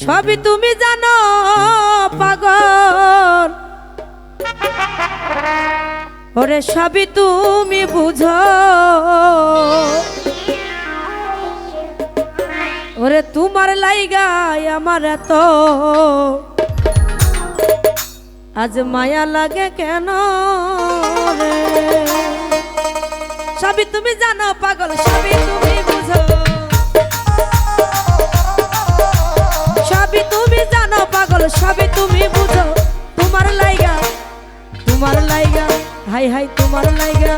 সবই তুমি জানো পাগল, ওরে সবই তুমি বুঝো, ওরে তোমার লাইগায় আমার এত আজ মায়া লাগে কেন রে। সবই তুমি জানো পাগল, সবই তুমি বুঝো, সবই তুমি জানো পাগল, সবই তুমি বুঝো, তোমার লাইগা, তোমার লাইগা, হাই হাই তোমার লাইগা,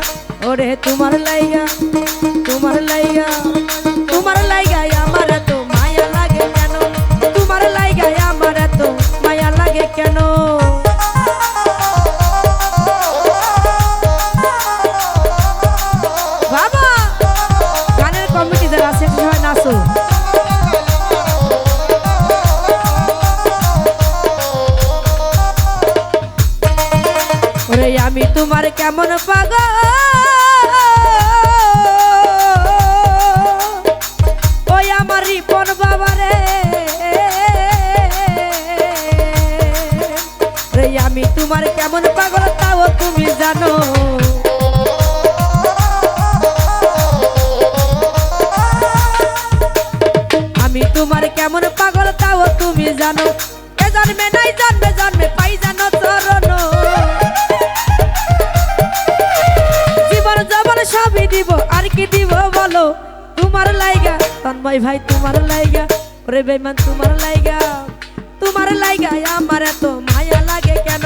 ওরে তোমার লাইগা, তোমার লাইগা, তোমার লাইগায় আমার এত মায়া লাগে কেন, তোমার লাইগায় আমার এত মায়া লাগে কেন। বাবা গানের কমিটি যারা আছে সবাই নাচো। ওরে আমি তোমার কেমন পাগল, ওই আমার রিপন বাবারে, রে আমি তোমার কেমন পাগল তাও তুমি জানো, আমি তোমার কেমন পাগল তাও তুমি জানো, এ জন্মে নাই জন্মে জন্মে পাই জানো চরণ, জীবন জবন সবই দিব আর কি দিব বলো, তোমার লাইগা তন্ময় ভাই তোমার লাইগা, ওরে বেমান তোমার লাইগা, তোমার লাইগা আমার এত মায়া লাগে কেন,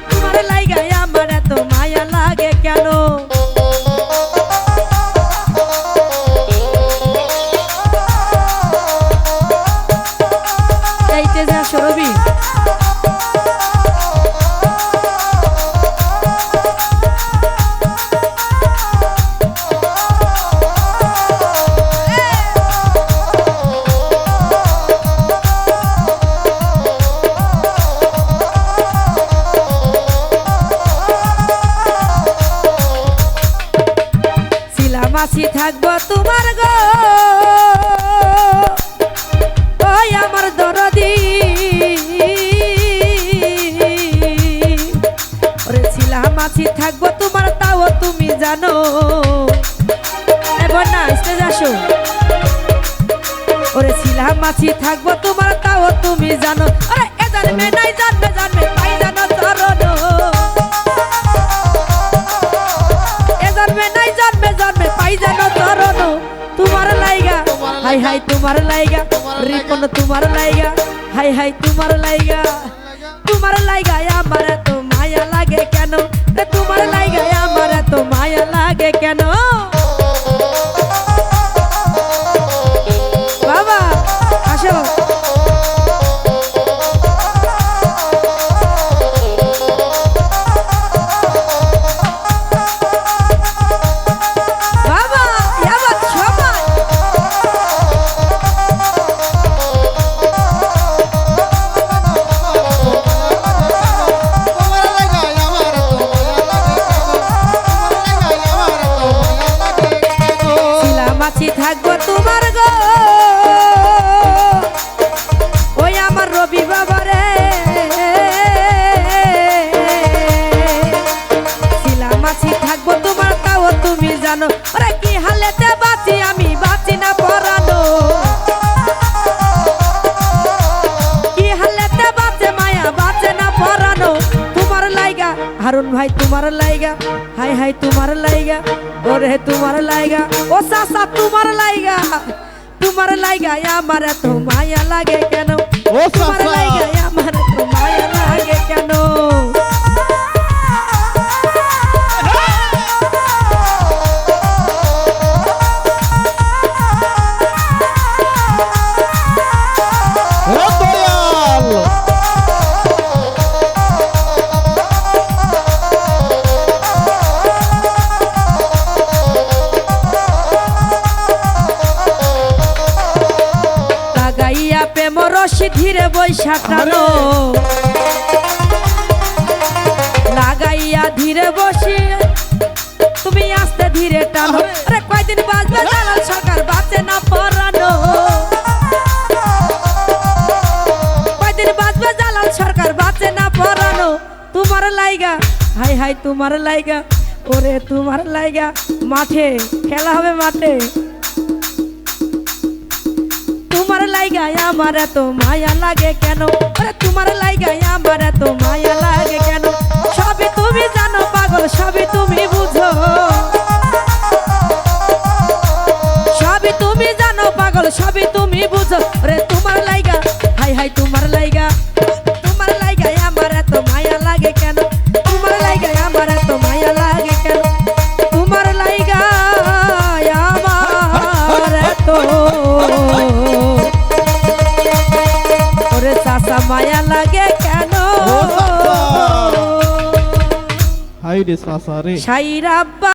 তোমার লাইগা আমার এত মায়া লাগে কেন। এইতে যা সরবি মাছি থাকবো তোমার গো, ওই আমার দরদি, ওরে ছিলা মাছি থাকবো তোমার তাও তুমি জানো, এবার না স্টেজ আসো, ওরে ছিলা মাছি থাকবো তোমার তাও তুমি জানো, আরে এ জন্মে নাই জন্মে জন্মে পাই জানো চরণ, এ জন্মে নাই জন্মে জন্মে পাই জানো চরণ, তোমার লাইগা, হাই হাই তোমার লাইগা, রিপন তোমার লাইগা, হাই হাই তোমার লাইগা, তোমার লাইগা আমার এত মায়া লাগে কেন, তোমার লাইগা আমার এত মায়া লাগে কেন। বাবা আসো থাকবো তোমার গো, ওই আমার রবি বাবারে, শিলামাছি থাকবো তোমার তাও তুমি জানো, ওরা কি হালেতে বাঁচি আমি বাঁচি না পরানো, কি হালেতে বাঁচে মায়া বাঁচে না পরানো, তোমার লাইগা হারুন ভাই তোমার লাইগা, হাই হাই তোমার লাইগা, ওরে তোমার লাইগা, ও সাসা তোমার লাইগা, তোমার লাইগা আমার এত মায়া লাগে কেন, তোমার লাইগা আমার এত মায়া লাগে কেন। রশি ধীরে বৈশাখ টানো, লাগাইয়া ধীরে বসি তুমি আস্তে ধীরে টানো, আরে কয়দিন বাজবে জালাল সরকার বাঁচে না পরানো, হাই হাই তোমার লাইগা ওরে তোমার লাইগা মাঠে খেলা হবে মাঠে তোমার লাইগা আমার এত মায়া লাগে কেন ওরে তোমার লাইগা আমার এত মায়া লাগে কেন সবই তুমি জানো পাগল সবই তুমি বুঝো সবই তুমি জানো পাগল সবই তুমি বুঝো ওরে তোমার লাইগা হাই হাই তোমার লাইগা আমার এত মায়া লাগে কেন তোমার লাইগা আমার এত মায়া লাগে কেন তোমার লাইগা আমার এত ওরে চাচা মায়া লাগে কেন হাই রে সাসা রে সাইরা আব্বা